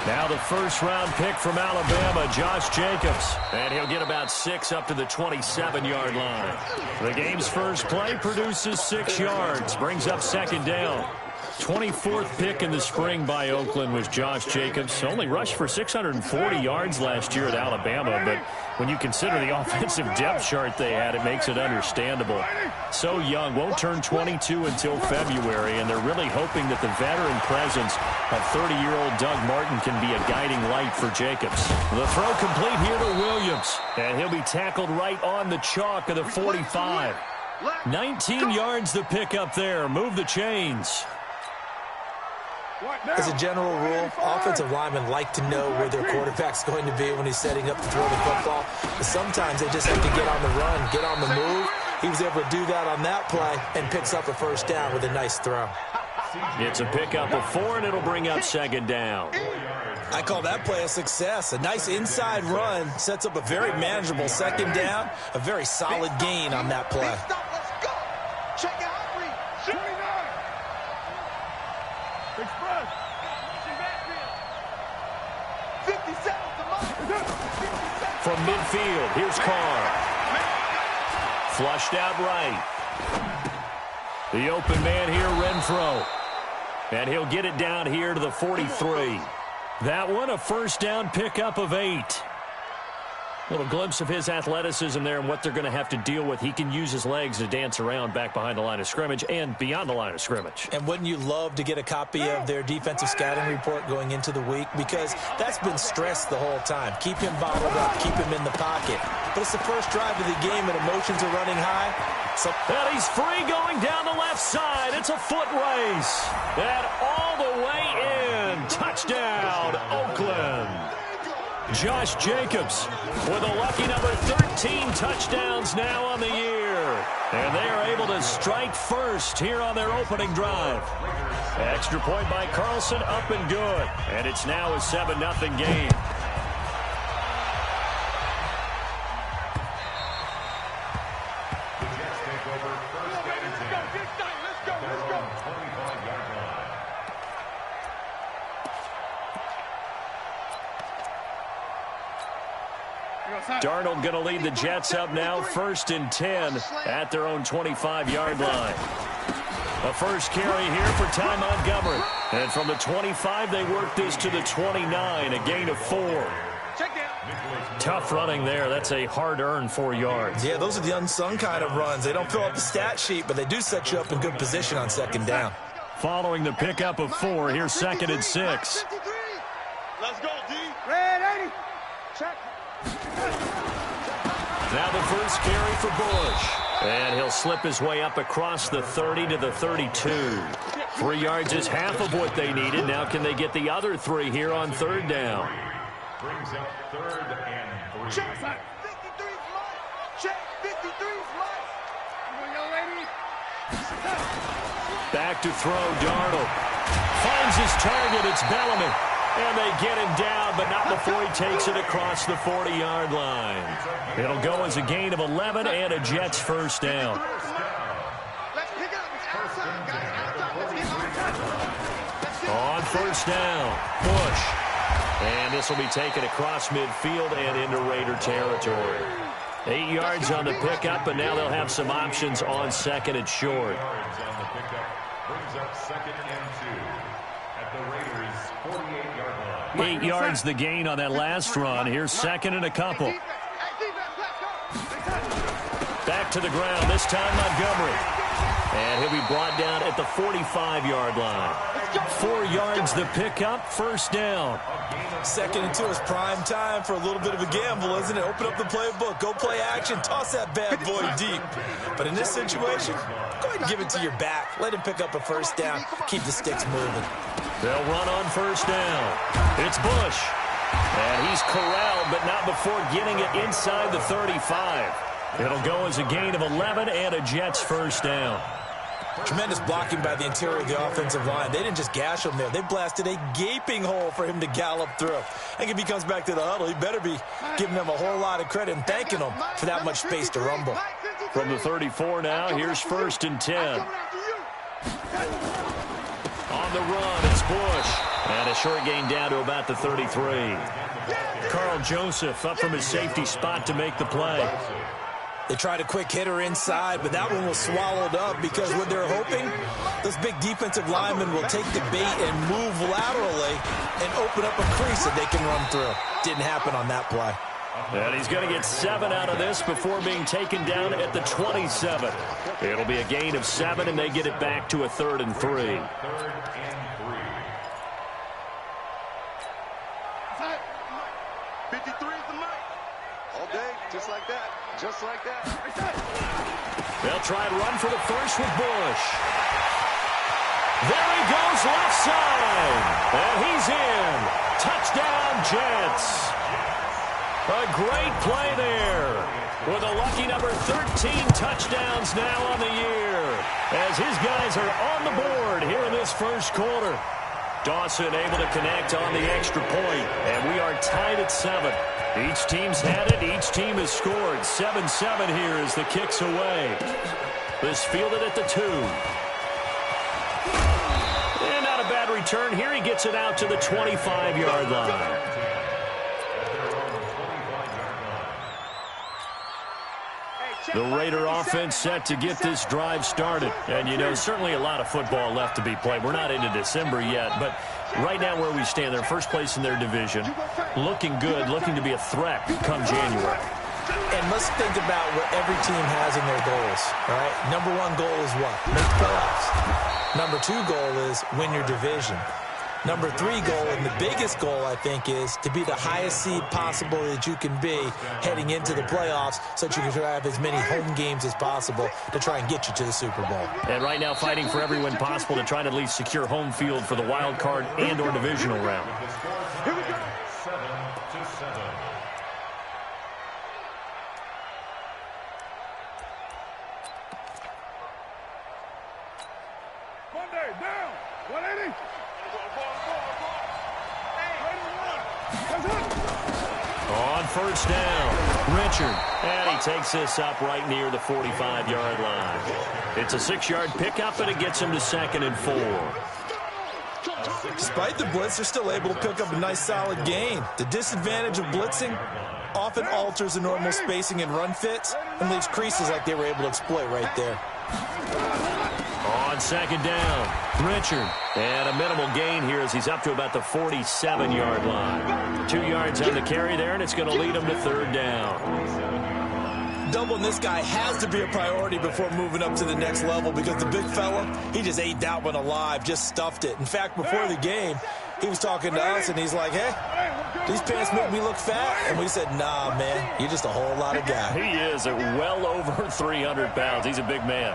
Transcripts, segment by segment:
Now the first-round pick from Alabama, Josh Jacobs. And he'll get about 6 up to the 27-yard line. The game's first play produces 6 yards, brings up second down. 24th pick in the spring by Oakland was Josh Jacobs. Only rushed for 640 yards last year at Alabama, but when you consider the offensive depth chart they had, it makes it understandable. So young, won't turn 22 until February, and they're really hoping that the veteran presence of 30-year-old Doug Martin can be a guiding light for Jacobs. The throw complete here to Williams, and he'll be tackled right on the chalk of the 45. 19 yards the pick up there. Move the chains. As a general rule, offensive linemen like to know where their quarterback's going to be when he's setting up to throw the football. But sometimes they just have to get on the run, get on the move. He was able to do that on that play and picks up a first down with a nice throw. It's a pickup of 4, and it'll bring up second down. I call that play a success. A nice inside run sets up a very manageable second down, a very solid gain on that play. From midfield, here's Carr. Flushed out right. The open man here, Renfro. And he'll get it down here to the 43. That one, a first down pickup of 8. Little glimpse of his athleticism there and what they're going to have to deal with. He can use his legs to dance around back behind the line of scrimmage and beyond the line of scrimmage. And wouldn't you love to get a copy of their defensive scouting report going into the week? Because that's been stressed the whole time. Keep him bottled up, keep him in the pocket. But it's the first drive of the game and emotions are running high. And he's free going down the left side. It's a foot race. And all the way in. Touchdown, Oakland. Josh Jacobs with a lucky number 13 touchdowns now on the year. And they are able to strike first here on their opening drive. Extra point by Carlson, up and good. And it's now a 7-0 game. Darnold going to lead the Jets up now, 1st and 10 at their own 25-yard line. The first carry here for Ty Montgomery. And from the 25, they work this to the 29, a gain of 4. Tough running there. That's a hard-earned 4 yards. Yeah, those are the unsung kind of runs. They don't fill up the stat sheet, but they do set you up in good position on second down. Following the pickup of 4, here's 2nd and 6. Let's go, D. Red 80. Check. Now the first carry for Bush. And he'll slip his way up across the 30 to the 32. 3 yards is half of what they needed. Now can they get the other 3 here on 3rd down? Brings up 3rd and 3. Check. 53's mine. Check. 53's mine. Come on, young lady. Back to throw, Darnold. Finds his target. It's Bellamy. And they get him down, but not before he takes it across the 40-yard line. It'll go as a gain of 11 and a Jets first down. On first down, Bush. And this will be taken across midfield and into Raider territory. 8 yards on the pickup, but now they'll have some options on 2nd and short. Brings up 2nd and 2 at the Raiders' 48-yard line. 8 yards the gain on that last run. Here's 2nd and a couple. Back to the ground, this time Montgomery. And he'll be brought down at the 45-yard line. 4 yards the pickup, first down. 2nd and 2 is prime time for a little bit of a gamble, isn't it? Open up the playbook, go play action, toss that bad boy deep. But in this situation, go ahead and give it to your back. Let him pick up a first down, keep the sticks moving. They'll run on first down. It's Bush. And he's corralled, but not before getting it inside the 35. It'll go as a gain of 11 and a Jets first down. Tremendous blocking by the interior of the offensive line. They didn't just gash him there. They blasted a gaping hole for him to gallop through. I think if he comes back to the huddle, he better be giving them a whole lot of credit and thanking them for that much space to rumble. From the 34 now, here's 1st and 10. On the run, it's Bush. And a short gain down to about the 33. Carl Joseph up from his safety spot to make the play. They tried a quick hitter inside, but that one was swallowed up because what they're hoping, those big defensive linemen will take the bait and move laterally and open up a crease that they can run through. Didn't happen on that play. And he's going to get 7 out of this before being taken down at the 27. It'll be a gain of 7, and they get it back to a 3rd and 3. Just like that. Just like that. They'll try and run for the first with Bush. There he goes left side. And he's in. Touchdown, Jets. A great play there. With a lucky number 13 touchdowns now on the year. As his guys are on the board here in this first quarter. Dawson able to connect on the extra point. And we are tied at 7. Each team's had it. Each team has scored. 7-7 here as the kick's away. This fielded at the 2. And not a bad return here. He gets it out to the 25-yard line. The Raider offense set to get this drive started. And, you know, certainly a lot of football left to be played. We're not into December yet, but right now where we stand, they're first place in their division. Looking good, looking to be a threat come January. And let's think about what every team has in their goals, all right? Number 1 goal is what? Make the playoffs. Number 2 goal is win your division. Number 3 goal, and the biggest goal, I think, is to be the highest seed possible that you can be heading into the playoffs so that you can have as many home games as possible to try and get you to the Super Bowl. And right now fighting for every win possible to try and at least secure home field for the wild card and or divisional round. Here we go. 7-7. Monday, down. 180. On first down, Richard. And he takes this up right near the 45-yard line. It's a 6-yard pickup, and it gets him to 2nd and 4. Despite the blitz, they're still able to pick up a nice, solid gain. The disadvantage of blitzing often alters the normal spacing and run fits and leaves creases like they were able to exploit right there. On 2nd down, Richard. And a minimal gain here as he's up to about the 47-yard line. 2 yards on the carry there, and it's going to lead him to 3rd down. Doubling this guy has to be a priority before moving up to the next level because the big fella, he just ate that one alive, just stuffed it. In fact, before the game, he was talking to us, and he's like, hey, these pants make me look fat. And we said, nah, man, you're just a whole lot of guy. He is at well over 300 pounds. He's a big man.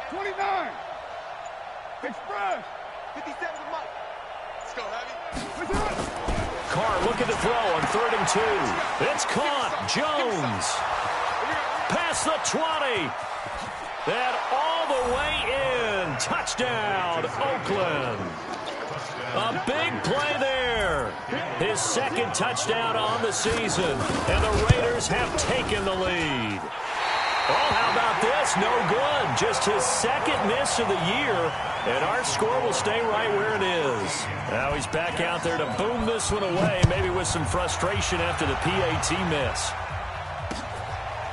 29. Express. 57 to Mike. Let's go, Heavy. Carr looking to throw on 3rd and 2. It's caught. Jones. Past the 20. And all the way in. Touchdown, Oakland. A big play there. His 2nd touchdown on the season. And the Raiders have taken the lead. Oh, how about this? No good. Just his 2nd miss of the year, and our score will stay right where it is. Now he's back out there to boom this one away, maybe with some frustration after the PAT miss.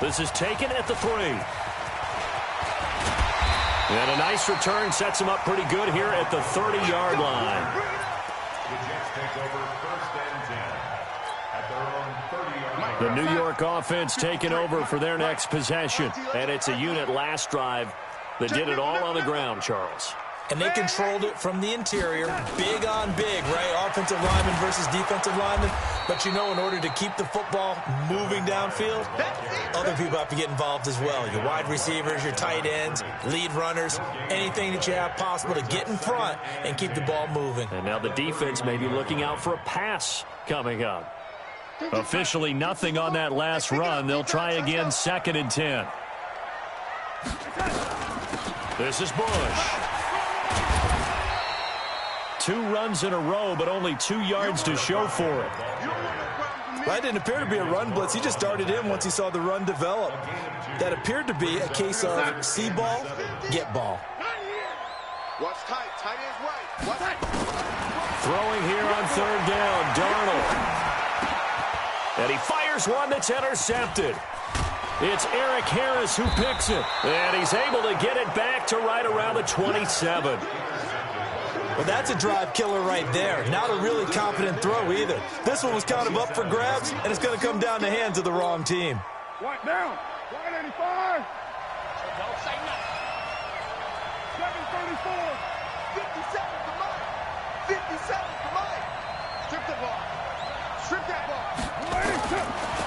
This is taken at the 3. And a nice return sets him up pretty good here at the 30-yard line. The Jets take over 1st and 10 at their own 30-yard line. The New York offense taking over for their next possession. And it's a unit last drive that did it all on the ground, Charles. And they controlled it from the interior, big on big, right? Offensive lineman versus defensive lineman. But, you know, in order to keep the football moving downfield, other people have to get involved as well. Your wide receivers, your tight ends, lead runners, anything that you have possible to get in front and keep the ball moving. And now the defense may be looking out for a pass coming up. Officially nothing on that last run. They'll try again 2nd and 10. This is Bush. 2 runs in a row, but only 2 yards to show for it. Right, didn't appear to be a run blitz. He just darted in once he saw the run develop. That appeared to be a case of see ball, get ball. Watch tight. Tight is right. Watch tight. Throwing here on third down, Darnold. And he fires one that's intercepted. It's Eric Harris who picks it. And he's able to get it back to right around the 27. Well, that's a drive killer right there. Not a really confident throw either. This one was kind of up for grabs, and it's going to come down the hands of the wrong team. Right down. 185. Don't say nothing. 734. 57 for Mike. 57 for Mike. Strip the ball. Strip that ball.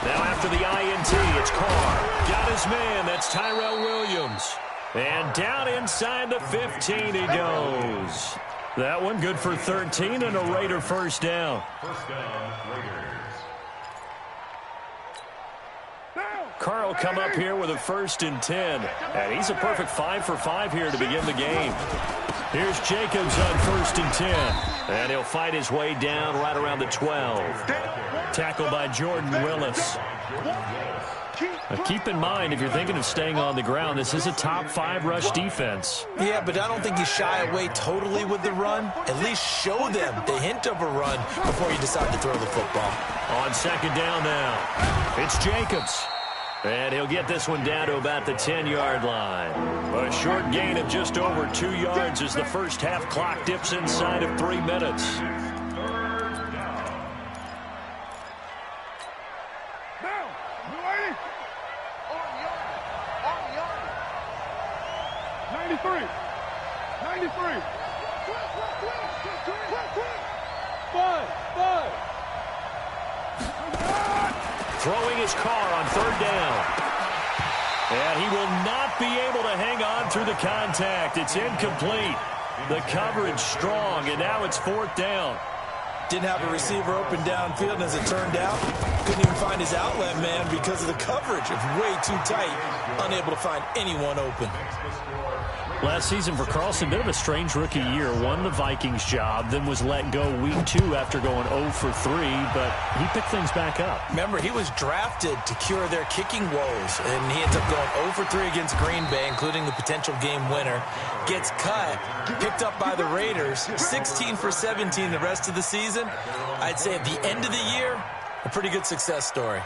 Now after the INT, it's Carr. Got his man. That's Tyrell Williams. And down inside the 15 he goes. That one good for 13 and a Raider first down. First down, Raiders. Carr will come up here with a 1st and 10. And he's a perfect 5 for 5 here to begin the game. Here's Jacobs on 1st and 10. And he'll fight his way down right around the 12. Tackled by Jordan Willis. Now keep in mind, if you're thinking of staying on the ground, this is a top 5 rush defense. Yeah, but I don't think you shy away totally with the run. At least show them the hint of a run before you decide to throw the football. On 2nd down now, it's Jacobs. And he'll get this one down to about the 10-yard line. A short gain of just over 2 yards as the first half clock dips inside of 3 minutes. Throwing his Carr on 3rd down. And he will not be able to hang on through the contact. It's incomplete. The coverage strong, and now it's 4th down. Didn't have a receiver open downfield, and as it turned out, couldn't even find his outlet man because of the coverage. It's way too tight, unable to find anyone open. Last season for Carlson, bit of a strange rookie year. Won the Vikings job, then was let go week 2 after going 0 for 3, but he picked things back up. Remember, he was drafted to cure their kicking woes, and he ends up going 0 for 3 against Green Bay, including the potential game winner. Gets cut, picked up by the Raiders, 16 for 17 the rest of the season. I'd say at the end of the year, a pretty good success story.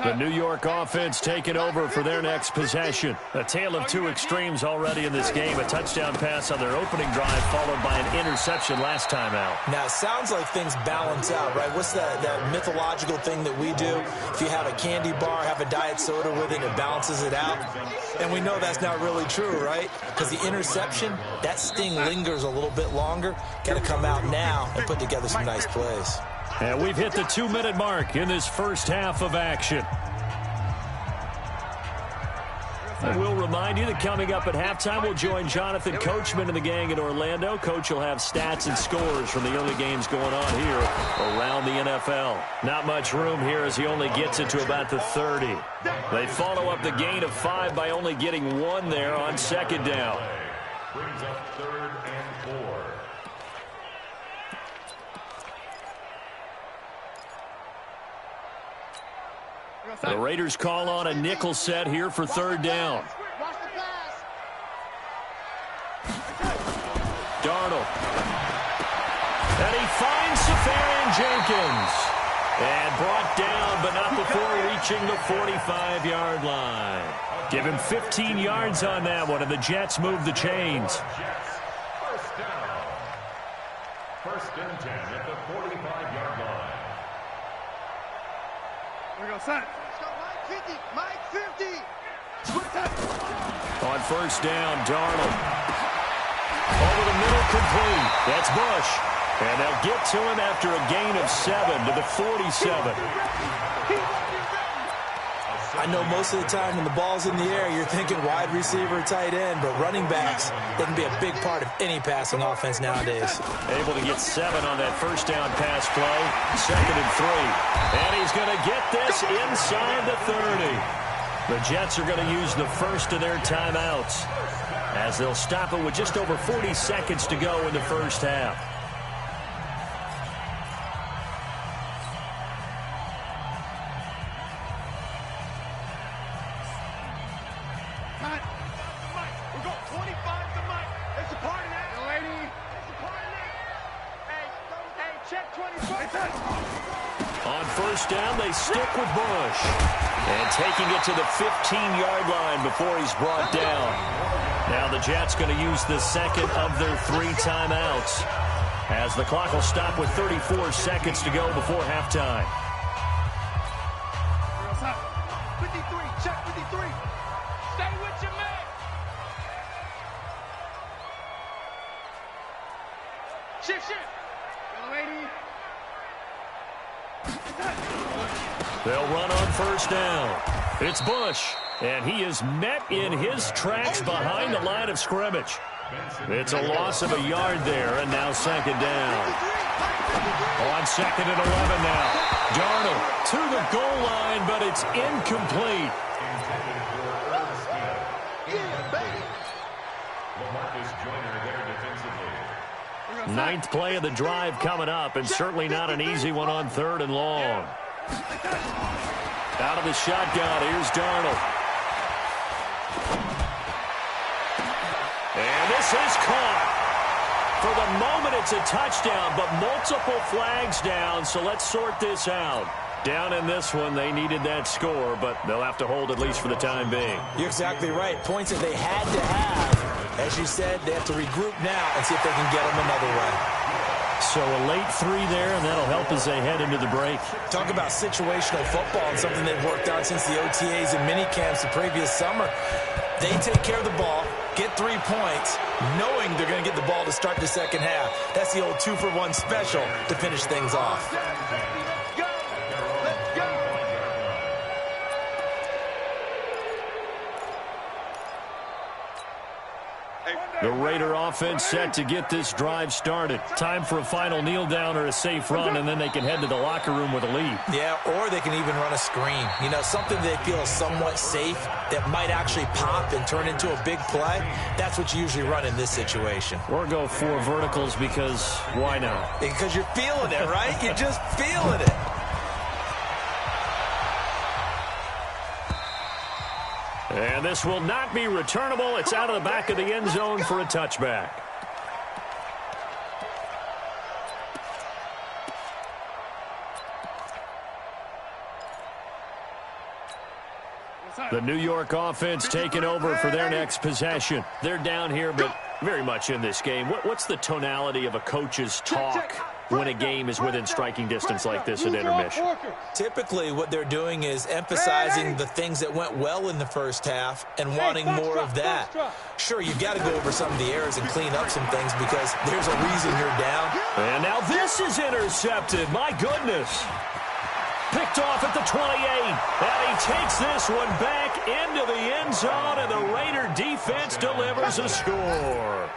The New York offense taking over for their next possession. A tale of 2 extremes already in this game. A touchdown pass on their opening drive followed by an interception last time out. Now, it sounds like things balance out, right? What's that mythological thing that we do? If you have a candy bar, have a diet soda with it, it balances it out. And we know that's not really true, right? Because the interception, that sting lingers a little bit longer. Got to come out now and put together some nice plays. And we've hit the 2-minute mark in this first half of action. And we'll remind you that coming up at halftime, we'll join Jonathan Coachman and the gang in Orlando. Coach will have stats and scores from the early games going on here around the NFL. Not much room here as he only gets it to about the 30. They follow up the gain of 5 by only getting 1 there on 2nd down. Brings up 3rd and 4. The Raiders call on a nickel set here for 3rd down. Darnold. And he finds Safarian Jenkins. And brought down, but not before reaching the 45-yard line. Give him 15 yards on that one, and the Jets move the chains. First down. 1st and 10 at the 45-yard line. We go, set. Mike 50. On 1st down, Darnold. Over the middle, complete. That's Bush. And they'll get to him after a gain of 7 to the 47. I know most of the time when the ball's in the air, you're thinking wide receiver, tight end, but running backs, they can be a big part of any passing offense nowadays. Able to get 7 on that 1st down pass play. 2nd and 3. And he's going to get this inside the 30. The Jets are going to use the first of their timeouts as they'll stop it with just over 40 seconds to go in the first half. On first down, they stick with Bush. And taking it to the 15-yard line before he's brought down. Now the Jets going to use the second of their 3 timeouts, as the clock will stop with 34 seconds to go before halftime. 53, check 53. Stay with your man. Shift. Go, 80. They'll run on first down. It's Bush, and he is met in his tracks behind the line of scrimmage. It's a loss of a yard there, and now second down. On second and 11 now. Darnold to the goal line, but it's incomplete. Ninth play of the drive coming up, and certainly not an easy one on third and long. Out of the shotgun, here's Darnold. And this is caught. For the moment, it's a touchdown, but multiple flags down, so let's sort this out. Down in this one, they needed that score, but they'll have to hold at least for the time being. You're exactly right. Points that they had to have. As you said, they have to regroup now and see if they can get them another way. So a late 3 there, and that'll help as they head into the break. Talk about situational football and something they've worked on since the OTAs and mini camps the previous summer. They take care of the ball, get 3 points, knowing they're going to get the ball to start the second half. That's the old 2-for-1 special to finish things off. The Raider offense set to get this drive started. Time for a final kneel down or a safe run, and then they can head to the locker room with a lead. Yeah, or they can even run a screen. You know, something they feel is somewhat safe that might actually pop and turn into a big play. That's what you usually run in this situation. Or go 4 verticals because why not? Because you're feeling it, right? You're just feeling it. And this will not be returnable. It's out of the back of the end zone for a touchback. The New York offense taking over for their next possession. They're down here, but very much in this game. What's the tonality of a coach's talk when a game is within striking distance like this at intermission? Typically, what they're doing is emphasizing the things that went well in the first half and wanting more of that. Sure, you've got to go over some of the errors and clean up some things because there's a reason you're down. And now this is intercepted. My goodness. Picked off at the 28. And he takes this one back into the end zone, and the Raider defense delivers a score.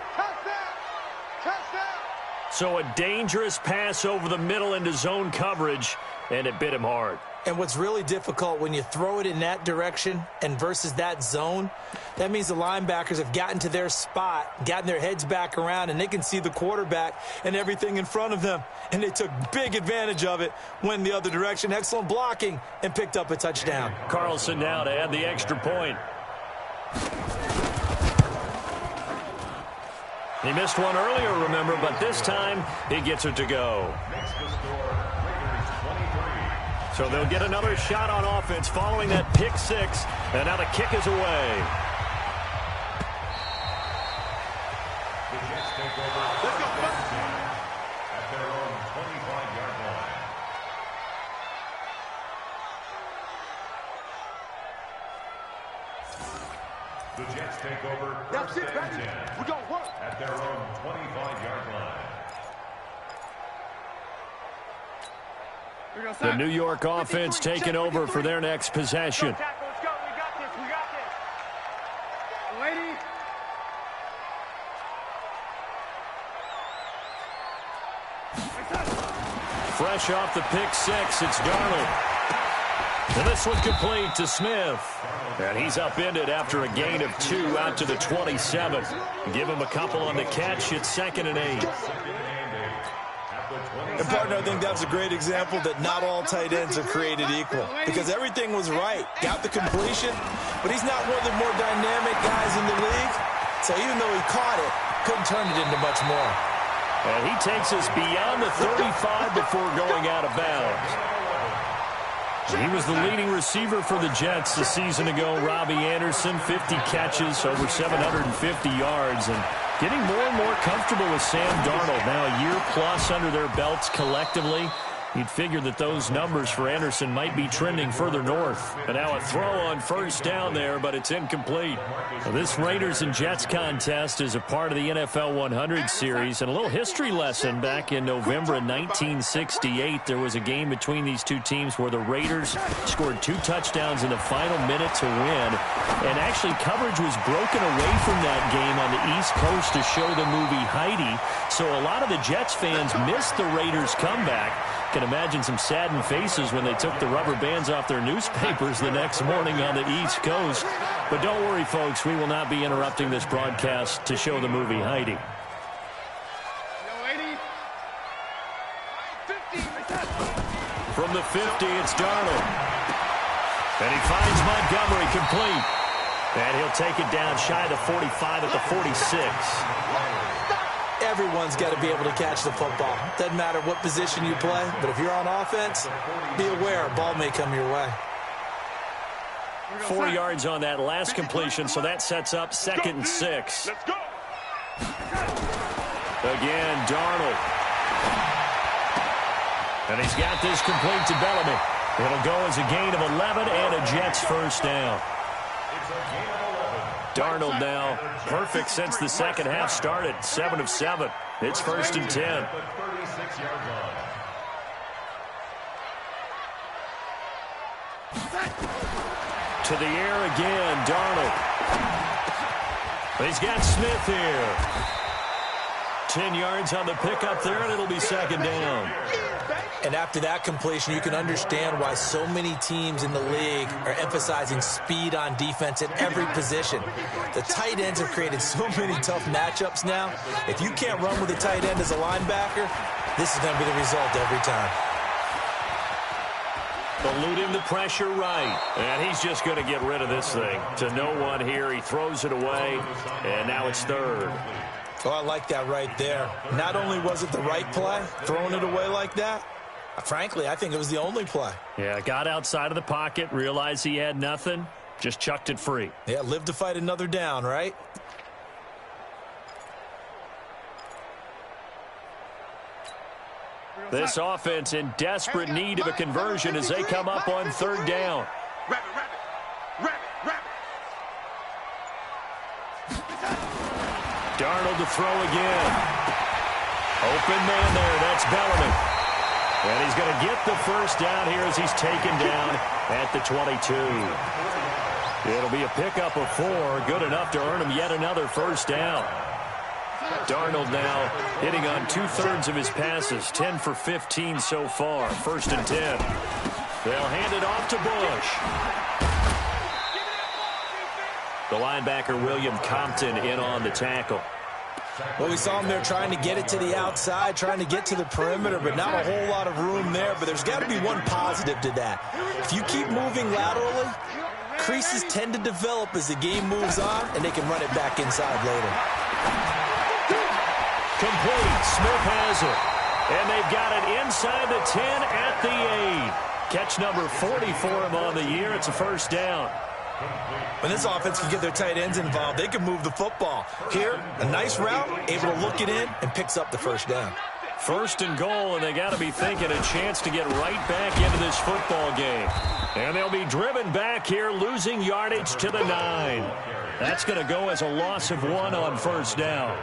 So a dangerous pass over the middle into zone coverage, and it bit him hard. And what's really difficult when you throw it in that direction and versus that zone, that means the linebackers have gotten to their spot, gotten their heads back around, and they can see the quarterback and everything in front of them. And they took big advantage of it, went the other direction, excellent blocking, and picked up a touchdown. Carlson now to add the extra point. He missed one earlier, remember, but this time he gets it to go. So they'll get another shot on offense following that pick 6, and now the kick is away. The Jets take over at their own 25-yard line. The Jets take over first and 10 at their own 25-yard line. The New York offense taking over for their next possession. Let's go. We got this. We got this. Lady. Fresh off the pick 6, it's Darnold. And this one complete to Smith. And he's upended after a gain of 2 out to the 27. Give him a couple on the catch. It's 2nd and 8. And, partner, I think that was a great example that not all tight ends are created equal because everything was right. Got the completion, but he's not one of the more dynamic guys in the league. So even though he caught it, couldn't turn it into much more. And he takes us beyond the 35 before going out of bounds. He was the leading receiver for the Jets a season ago. Robbie Anderson, 50 catches, over 750 yards, and getting more and more comfortable with Sam Darnold. Now a year plus under their belts collectively. You'd figure that those numbers for Anderson might be trending further north. And now a throw on first down there, but it's incomplete. Well, this Raiders and Jets contest is a part of the NFL 100 series. And a little history lesson, back in November of 1968, there was a game between these two teams where the Raiders scored 2 touchdowns in the final minute to win. And actually coverage was broken away from that game on the East Coast to show the movie Heidi. So a lot of the Jets fans missed the Raiders' comeback. Can imagine some saddened faces when they took the rubber bands off their newspapers the next morning on the East Coast. But don't worry, folks, we will not be interrupting this broadcast to show the movie Heidi. From the 50, it's Darnold. And he finds Montgomery complete. And he'll take it down shy of the 45 at the 46. Everyone's got to be able to catch the football. Doesn't matter what position you play, but if you're on offense, be aware a ball may come your way. 4 yards on that last completion, so that sets up 2nd and 6. Again, Darnold. And he's got this complete to Bellamy. It'll go as a gain of 11 and a Jets first down. Darnold now perfect since the second half started. 7 of 7. It's 1st and 10. To the air again, Darnold. He's got Smith here. 10 yards on the pickup there, and it'll be 2nd down. And after that completion, you can understand why so many teams in the league are emphasizing speed on defense at every position. The tight ends have created so many tough matchups now. If you can't run with a tight end as a linebacker, this is going to be the result every time. Eluding the pressure right. And he's just going to get rid of this thing. To no one here. He throws it away, and now it's 3rd. Oh, I like that right there. Not only was it the right play, throwing it away like that, frankly, I think it was the only play. Yeah, got outside of the pocket, realized he had nothing, just chucked it free. Yeah, live to fight another down, right? This offense in desperate need of a conversion as they come up on 3rd down. Darnold to throw again. Open man there, that's Bellamy. And he's going to get the first down here as he's taken down at the 22. It'll be a pickup of 4, good enough to earn him yet another first down. Darnold now hitting on 2/3 of his passes, 10 for 15 so far, 1st and 10. They'll hand it off to Bush. The linebacker, William Compton, in on the tackle. Well, we saw him there trying to get it to the outside, trying to get to the perimeter, but not a whole lot of room there. But there's got to be one positive to that. If you keep moving laterally, creases tend to develop as the game moves on, and they can run it back inside later. Complete. Smith has it. And they've got it inside the 10 at the 8. Catch number 40 for him on the year. It's a first down. When this offense can get their tight ends involved, they can move the football. Here, a nice route, able to look it in, and picks up the first down. 1st and goal, and they got to be thinking a chance to get right back into this football game. And they'll be driven back here, losing yardage to the 9. That's going to go as a loss of 1 on first down.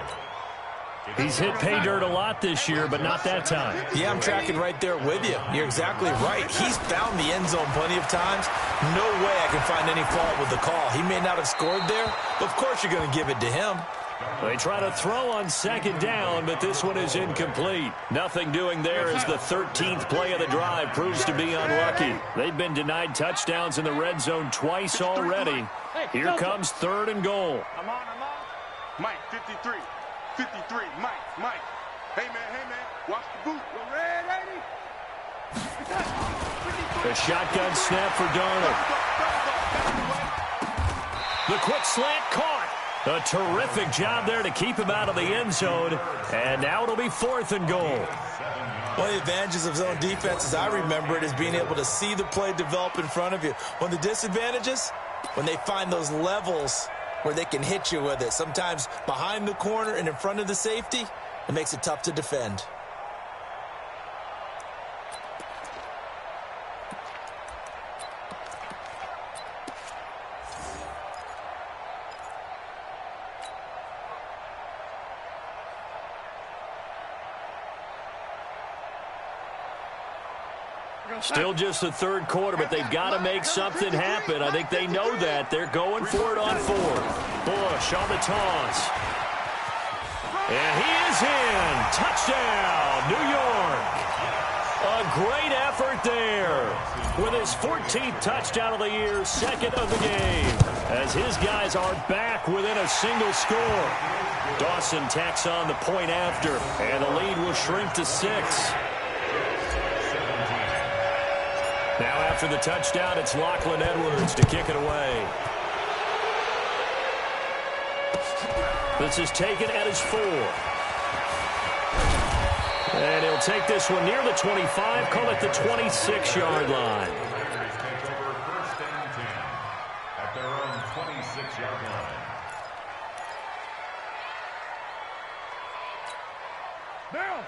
He's hit pay dirt a lot this year, but not that time. Yeah, I'm tracking right there with you. You're exactly right. He's found the end zone plenty of times. No way I can find any fault with the call. He may not have scored there, but of course you're going to give it to him. They try to throw on 2nd down, but this one is incomplete. Nothing doing there as the 13th play of the drive proves to be unlucky. They've been denied touchdowns in the red zone twice already. Here comes 3rd and goal. I'm on. Mike, 53. 53, Mike. Hey, man, watch the boot. We're ready. A shotgun snap for Darnold. The quick slant caught. A terrific job there to keep him out of the end zone. And now it'll be 4th and goal. One of the advantages of zone defense, as I remember it, is being able to see the play develop in front of you. One of the disadvantages, when they find those levels where they can hit you with it. Sometimes behind the corner and in front of the safety, it makes it tough to defend. Still just the third quarter, but they've got to make something happen. I think they know that. They're going for it on 4th. Bush on the toss. And he is in. Touchdown, New York. A great effort there. With his 14th touchdown of the year, 2nd of the game. As his guys are back within a single score. Dawson tacks on the point after, and the lead will shrink to 6. Now after the touchdown, it's Lachlan Edwards to kick it away. This is taken at his 4. And he'll take this one near the 25, call it the 26-yard line. Takes over 1st and 10 at their own 26-yard line.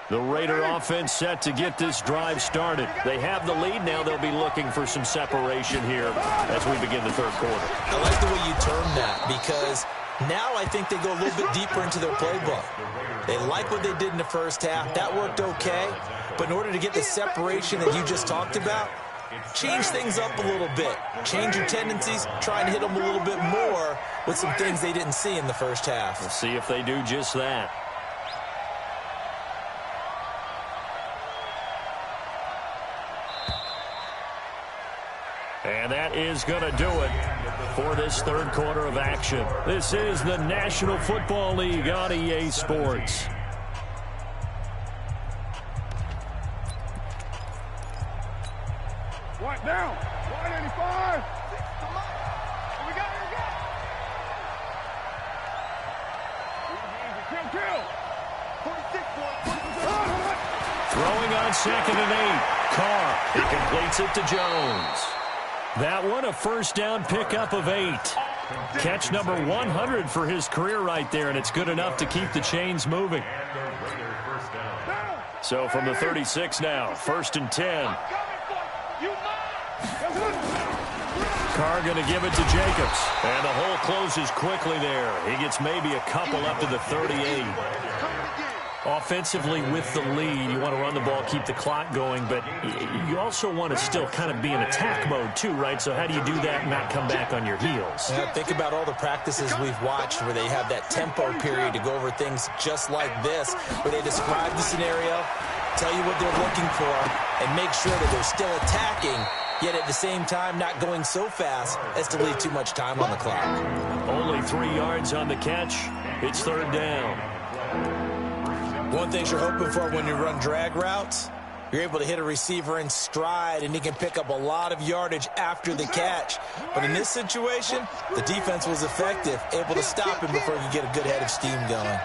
The Raider offense set to get this drive started. They have the lead. Now they'll be looking for some separation here as we begin the third quarter. I like the way you term that, because now I think they go a little bit deeper into their playbook. They like what they did in the first half. That worked okay. But in order to get the separation that you just talked about, change things up a little bit. Change your tendencies. Try and hit them a little bit more with some things they didn't see in the first half. We'll see if they do just that. And that is going to do it for this third quarter of action. This is the National Football League on EA Sports. White down. White 85. We got it. Kill. 46. Throwing on 2nd and 8. Carr. He completes it to Jones. That one, a first down pickup of 8. Catch number 100 for his career right there, and it's good enough to keep the chains moving. So from the 36 now, 1st and 10. Carr going to give it to Jacobs. And the hole closes quickly there. He gets maybe a couple up to the 38. Offensively with the lead, you want to run the ball, keep the clock going, but you also want to still kind of be in attack mode too, right? So how do you do that and not come back on your heels? Yeah, think about all the practices we've watched where they have that tempo period to go over things just like this, where they describe the scenario, tell you what they're looking for, and make sure that they're still attacking, yet at the same time not going so fast as to leave too much time on the clock. Only 3 yards on the catch. It's 3rd down. One thing you're hoping for when you run drag routes, you're able to hit a receiver in stride, and he can pick up a lot of yardage after the catch. But in this situation, the defense was effective, able to stop him before he could get a good head of steam going.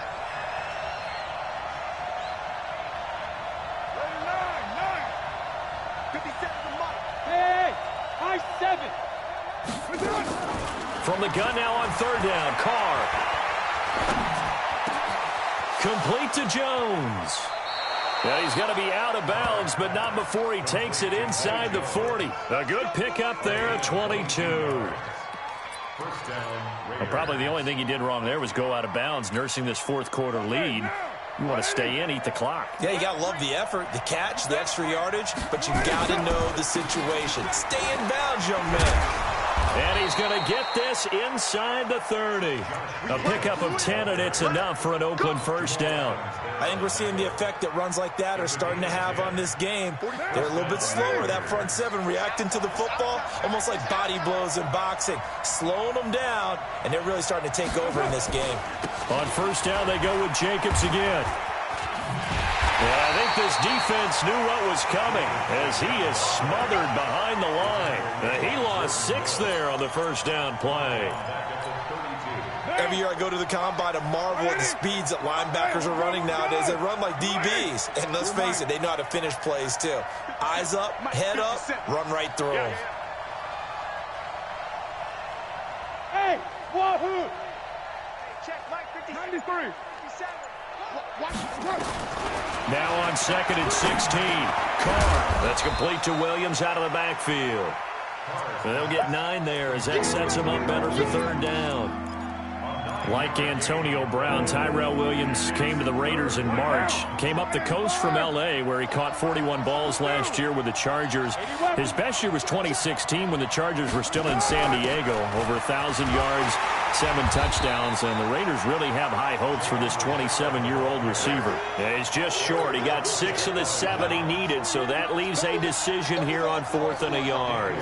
From the gun now on 3rd down, Carr. Complete to Jones. Now he's going to be out of bounds, but not before he takes it inside the 40. A good pickup there at 22. Well, probably the only thing he did wrong there was go out of bounds, nursing this 4th quarter lead. You want to stay in, eat the clock. Yeah, you got to love the effort, the catch, the extra yardage, but you got to know the situation. Stay in bounds, young man. And he's going to get this inside the 30. A pickup of 10, and it's enough for an Oakland first down. I think we're seeing the effect that runs like that are starting to have on this game. They're a little bit slower, that front 7, reacting to the football, almost like body blows in boxing, slowing them down, and they're really starting to take over in this game. On first down, they go with Jacobs again. And I think this defense knew what was coming as he is smothered behind the line. He lost 6 there on the first down play. Every year I go to the combine and marvel at the speeds that linebackers are running nowadays. They run like DBs. And let's face it, they know how to finish plays too. Eyes up, head up, run right through them. Hey, wahoo! Check, Mike, 93. Now on 2nd and 16. Carr. That's complete to Williams out of the backfield. They'll get 9 there as that sets them up better for 3rd down. Like Antonio Brown, Tyrell Williams came to the Raiders in March. Came up the coast from L.A., where he caught 41 balls last year with the Chargers. His best year was 2016 when the Chargers were still in San Diego. Over 1,000 yards, 7 touchdowns, and the Raiders really have high hopes for this 27-year-old receiver. Yeah, he's just short. He got 6 of the 7 he needed, so that leaves a decision here on 4th and a yard.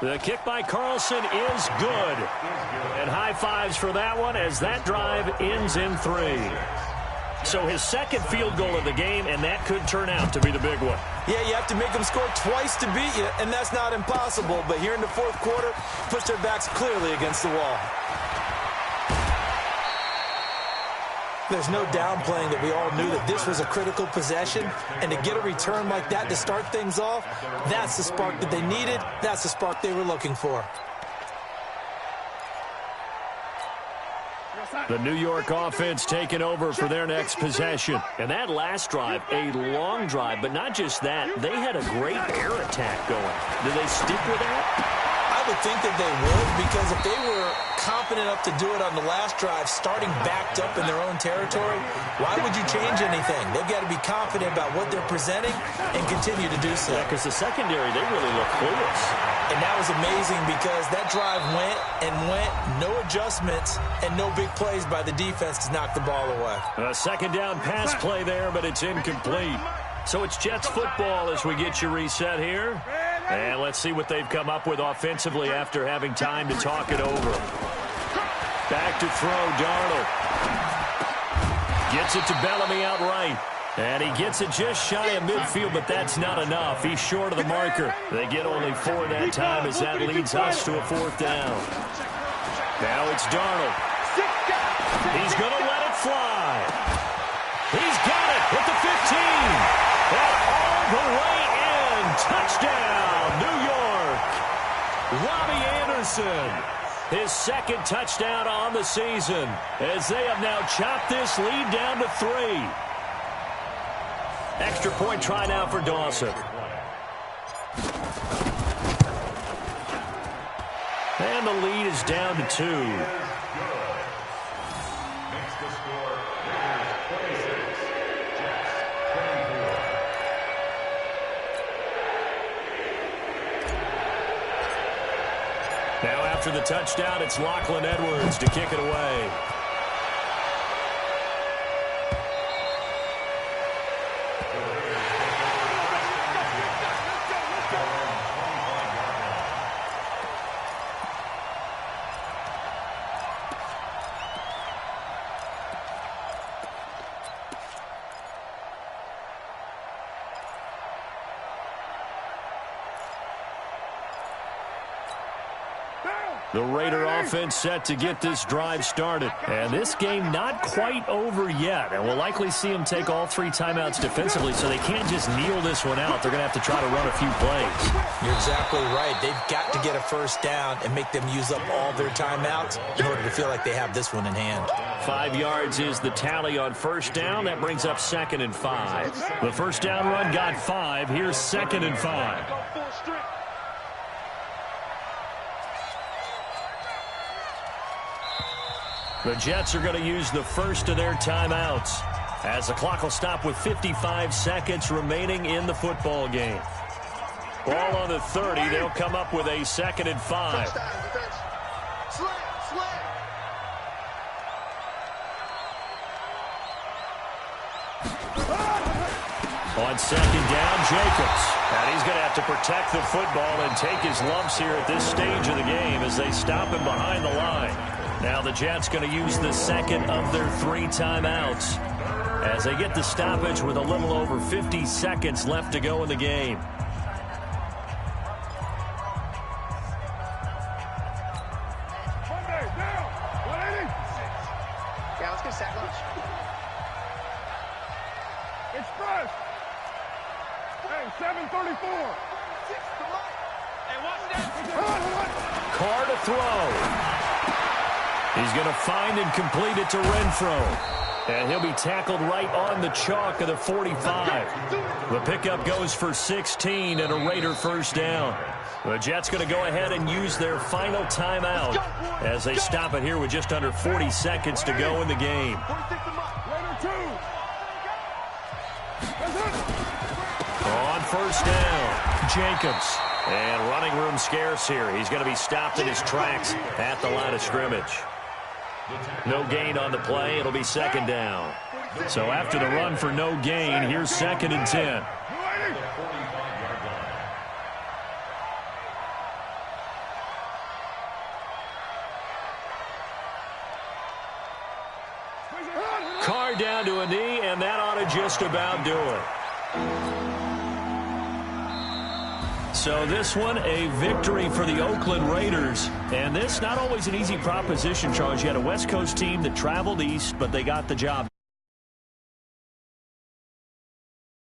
The kick by Carlson is good. And high fives for that one as that drive ends in 3. So his 2nd field goal of the game, and that could turn out to be the big one. Yeah, you have to make them score twice to beat you, and that's not impossible. But here in the 4th quarter, push their backs clearly against the wall. There's no downplaying that we all knew that this was a critical possession, and to get a return like that to start things off, that's the spark that they needed. That's the spark they were looking for. The New York offense taking over for their next possession. And that last drive, a long drive, but not just that. They had a great air attack going. Do they stick with that? I would think that they would, because if they were confident enough to do it on the last drive, starting backed up in their own territory, why would you change anything? They've got to be confident about what they're presenting and continue to do so. Yeah, because the secondary, they really look clueless. And that was amazing because that drive went and went, no adjustments, and no big plays by the defense to knock the ball away. A 2nd down pass play there, but it's incomplete. So it's Jets football as we get you reset here. And let's see what they've come up with offensively after having time to talk it over. Back to throw, Darnold. Gets it to Bellamy outright. And he gets it just shy of midfield, but that's not enough. He's short of the marker. They get only 4 that time as that leads us to a 4th down. Now it's Darnold. He's going to let it fly. He's got it at the 15. And all the way in. Touchdown, New York. Robbie Anderson. His 2nd touchdown on the season as they have now chopped this lead down to 3. Extra point try now for Dawson. And the lead is down to 2. Now after the touchdown, it's Lachlan Edwards to kick it away. The Raider offense set to get this drive started. And this game not quite over yet. And we'll likely see them take all 3 timeouts defensively, so they can't just kneel this one out. They're going to have to try to run a few plays. You're exactly right. They've got to get a 1st down and make them use up all their timeouts in order to feel like they have this one in hand. 5 yards is the tally on 1st down. That brings up 2nd and 5. The 1st down run got 5. Here's 2nd and 5. The Jets are going to use the first of their timeouts as the clock will stop with 55 seconds remaining in the football game. Ball on the 30. They'll come up with a 2nd and 5. On 2nd down, Jacobs. And he's going to have to protect the football and take his lumps here at this stage of the game as they stop him behind the line. Now the Jets going to use the 2nd of their 3 timeouts as they get the stoppage with a little over 50 seconds left to go in the game. 7:34. Carr to throw. He's going to find and complete it to Renfro. And he'll be tackled right on the chalk of the 45. The pickup goes for 16 and a Raider first down. The Jets going to go ahead and use their final timeout as they stop it here with just under 40 seconds to go in the game. On first down, Jacobs. And running room scarce here. He's going to be stopped in his tracks at the line of scrimmage. No gain on the play. It'll be second down. So after the run for no gain, here's 2nd and 10. Carr down to a knee, and that ought to just about do it. So this one, a victory for the Oakland Raiders. And this, not always an easy proposition, Charles. You had a West Coast team that traveled east, but they got the job.